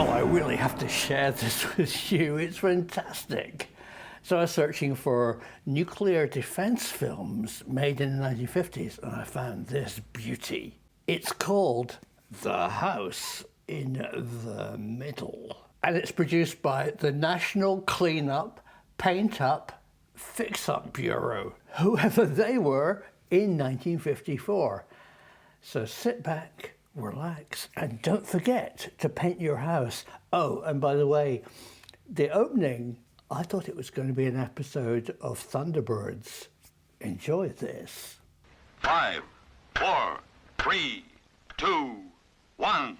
Oh, I really have to share this with you. It's fantastic. So I was searching for nuclear defense films made in the 1950s, and I found this beauty. It's called The House in the Middle. And it's produced by the National Cleanup, Paint Up, Fix Up Bureau, whoever they were in 1954. So sit back, relax, and don't forget to paint your house. Oh, and by the way, the opening, I thought it was going to be an episode of Thunderbirds. Enjoy this. 5, 4, 3, 2, 1.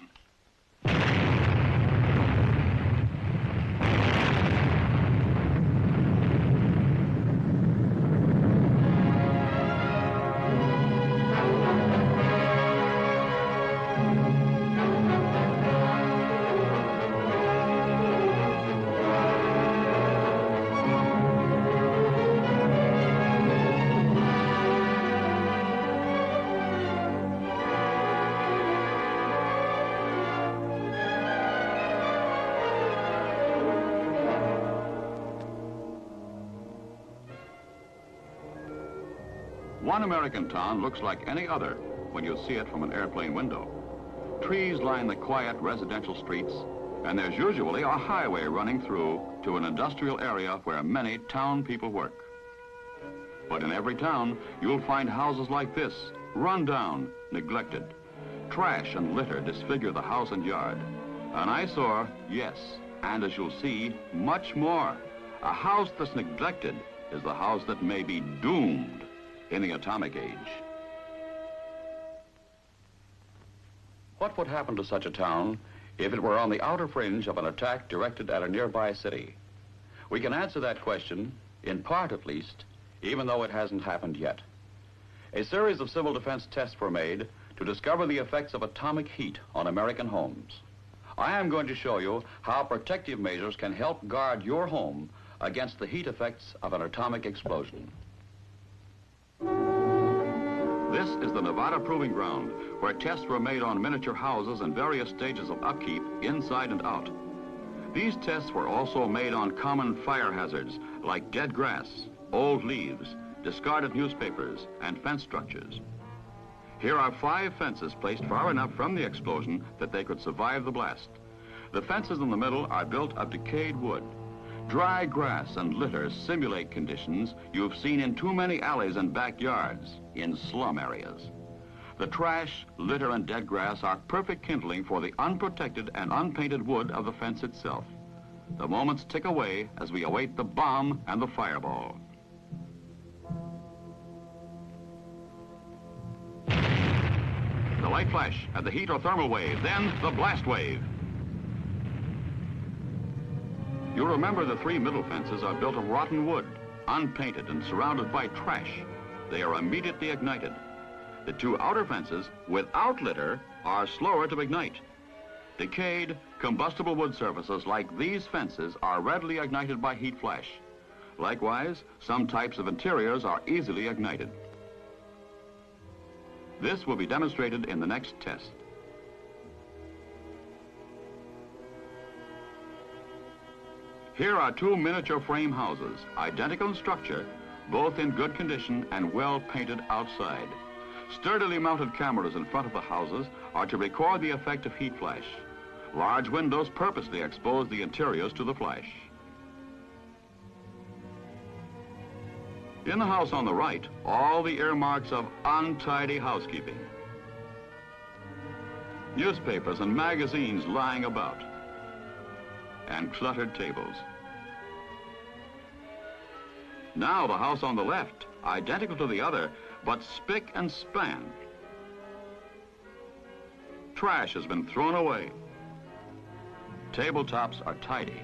One American town looks like any other when you see it from an airplane window. Trees line the quiet residential streets, and there's usually a highway running through to an industrial area where many town people work. But in every town, you'll find houses like this, run down, neglected. Trash and litter disfigure the house and yard. An eyesore, yes, and as you'll see, much more. A house that's neglected is the house that may be doomed in the atomic age. What would happen to such a town if it were on the outer fringe of an attack directed at a nearby city? We can answer that question, in part at least, even though it hasn't happened yet. A series of civil defense tests were made to discover the effects of atomic heat on American homes. I am going to show you how protective measures can help guard your home against the heat effects of an atomic explosion. This is the Nevada Proving Ground, where tests were made on miniature houses and various stages of upkeep, inside and out. These tests were also made on common fire hazards, like dead grass, old leaves, discarded newspapers, and fence structures. Here are 5 fences placed far enough from the explosion that they could survive the blast. The fences in the middle are built of decayed wood. Dry grass and litter simulate conditions you've seen in too many alleys and backyards in slum areas. The trash, litter, and dead grass are perfect kindling for the unprotected and unpainted wood of the fence itself. The moments tick away as we await the bomb and the fireball. The light flash and the heat or thermal wave, then the blast wave. You'll remember the 3 middle fences are built of rotten wood, unpainted and surrounded by trash. They are immediately ignited. The 2 outer fences, without litter, are slower to ignite. Decayed, combustible wood surfaces like these fences are readily ignited by heat flash. Likewise, some types of interiors are easily ignited. This will be demonstrated in the next test. Here are 2 miniature frame houses, identical in structure, both in good condition and well painted outside. Sturdily mounted cameras in front of the houses are to record the effect of heat flash. Large windows purposely expose the interiors to the flash. In the house on the right, all the earmarks of untidy housekeeping. Newspapers and magazines lying about, and cluttered tables. Now the house on the left, identical to the other, but spick and span. Trash has been thrown away. Tabletops are tidy.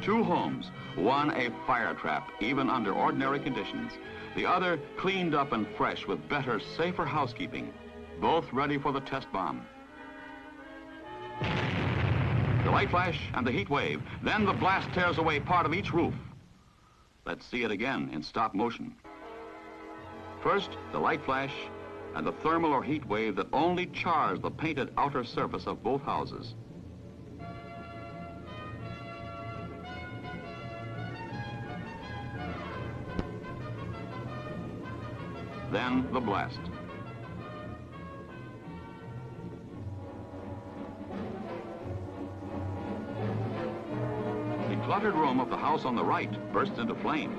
2 homes, one a fire trap, even under ordinary conditions. The other cleaned up and fresh with better, safer housekeeping. Both ready for the test bomb. The light flash and the heat wave. Then the blast tears away part of each roof. Let's see it again in stop motion. First, the light flash, and the thermal or heat wave that only chars the painted outer surface of both houses. Then the blast. The cluttered room of the house on the right bursts into flame.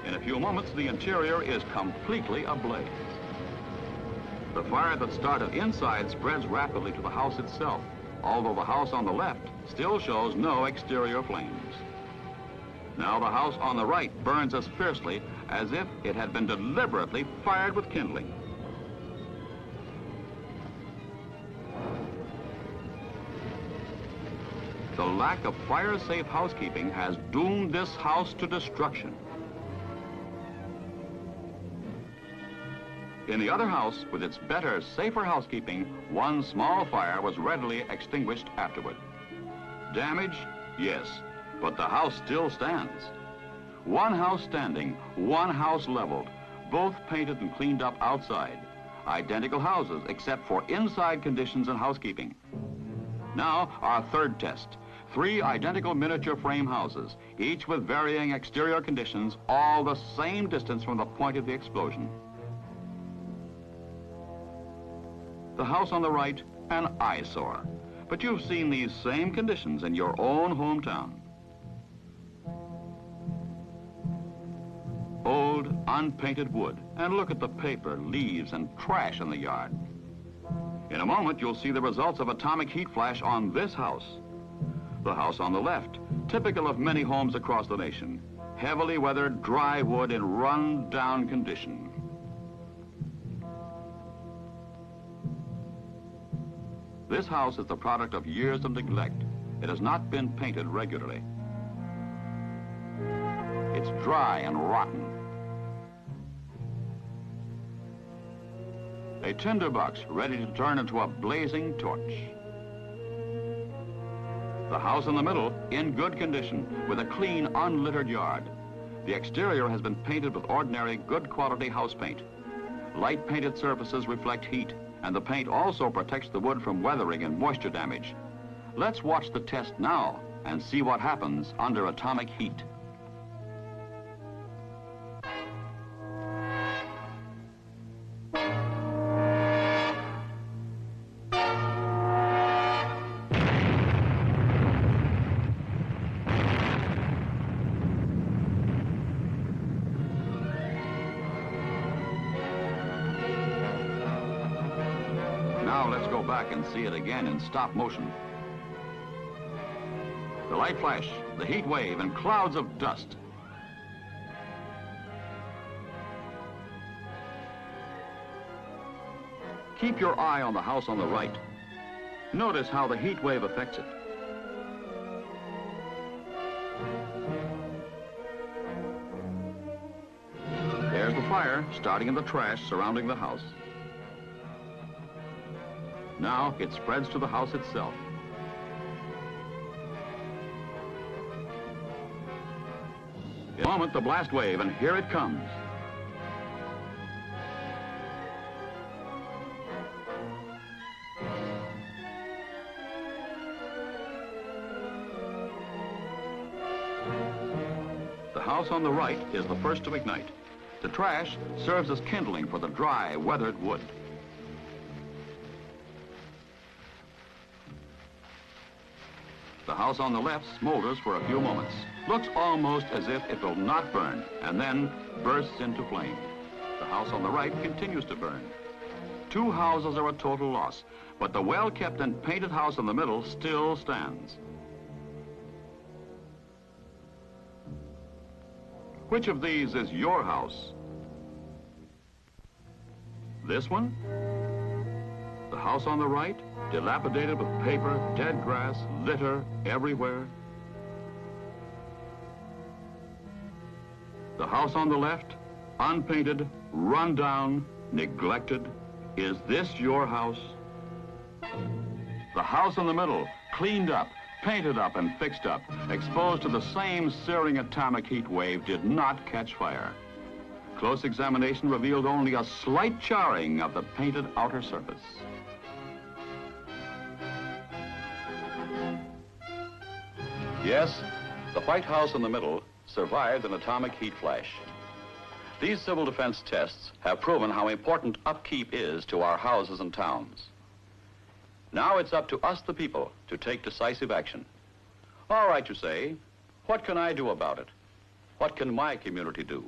In a few moments, the interior is completely ablaze. The fire that started inside spreads rapidly to the house itself, although the house on the left still shows no exterior flames. Now the house on the right burns as fiercely as if it had been deliberately fired with kindling. The lack of fire-safe housekeeping has doomed this house to destruction. In the other house, with its better, safer housekeeping, one small fire was readily extinguished afterward. Damage? Yes, but the house still stands. One house standing, one house leveled, both painted and cleaned up outside. Identical houses, except for inside conditions and housekeeping. Now, our third test. 3 identical miniature frame houses, each with varying exterior conditions, all the same distance from the point of the explosion. The house on the right, an eyesore. But you've seen these same conditions in your own hometown. Old, unpainted wood, and look at the paper, leaves, and trash in the yard. In a moment, you'll see the results of atomic heat flash on this house. The house on the left, typical of many homes across the nation. Heavily weathered, dry wood in run-down condition. This house is the product of years of neglect. It has not been painted regularly. It's dry and rotten. A tinderbox ready to turn into a blazing torch. The house in the middle, in good condition, with a clean, unlittered yard. The exterior has been painted with ordinary, good quality house paint. Light painted surfaces reflect heat, and the paint also protects the wood from weathering and moisture damage. Let's watch the test now and see what happens under atomic heat. Now let's go back and see it again in stop motion. The light flash, the heat wave, and clouds of dust. Keep your eye on the house on the right. Notice how the heat wave affects it. There's the fire starting in the trash surrounding the house. Now it spreads to the house itself. In a moment, the blast wave, and here it comes. The house on the right is the first to ignite. The trash serves as kindling for the dry, weathered wood. The house on the left smolders for a few moments. Looks almost as if it will not burn, and then bursts into flame. The house on the right continues to burn. 2 houses are a total loss, but the well-kept and painted house in the middle still stands. Which of these is your house? This one? The house on the right, dilapidated with paper, dead grass, litter everywhere. The house on the left, unpainted, run down, neglected. Is this your house? The house in the middle, cleaned up, painted up and fixed up, exposed to the same searing atomic heat wave, did not catch fire. Close examination revealed only a slight charring of the painted outer surface. Yes, the white house in the middle survived an atomic heat flash. These civil defense tests have proven how important upkeep is to our houses and towns. Now it's up to us, the people, to take decisive action. All right, you say, what can I do about it? What can my community do?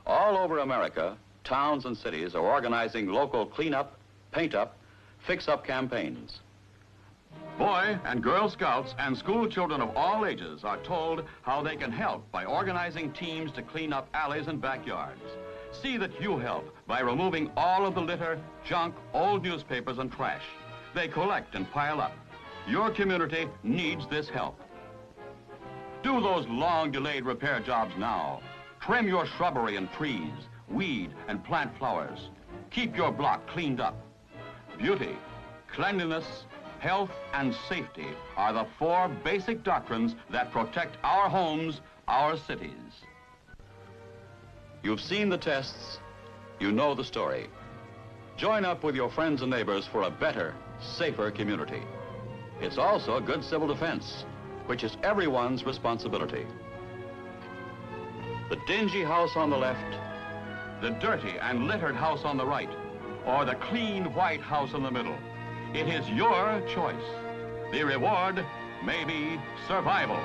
All over America, towns and cities are organizing local cleanup, paint-up, fix-up campaigns. Boy and Girl Scouts and school children of all ages are told how they can help by organizing teams to clean up alleys and backyards. See that you help by removing all of the litter, junk, old newspapers, and trash. They collect and pile up. Your community needs this help. Do those long-delayed repair jobs now. Trim your shrubbery and trees, weed and plant flowers. Keep your block cleaned up. Beauty, cleanliness, health, and safety are the four basic doctrines that protect our homes, our cities. You've seen the tests. You know the story. Join up with your friends and neighbors for a better, safer community. It's also good civil defense, which is everyone's responsibility. The dingy house on the left, the dirty and littered house on the right, or the clean white house in the middle. It is your choice. The reward may be survival.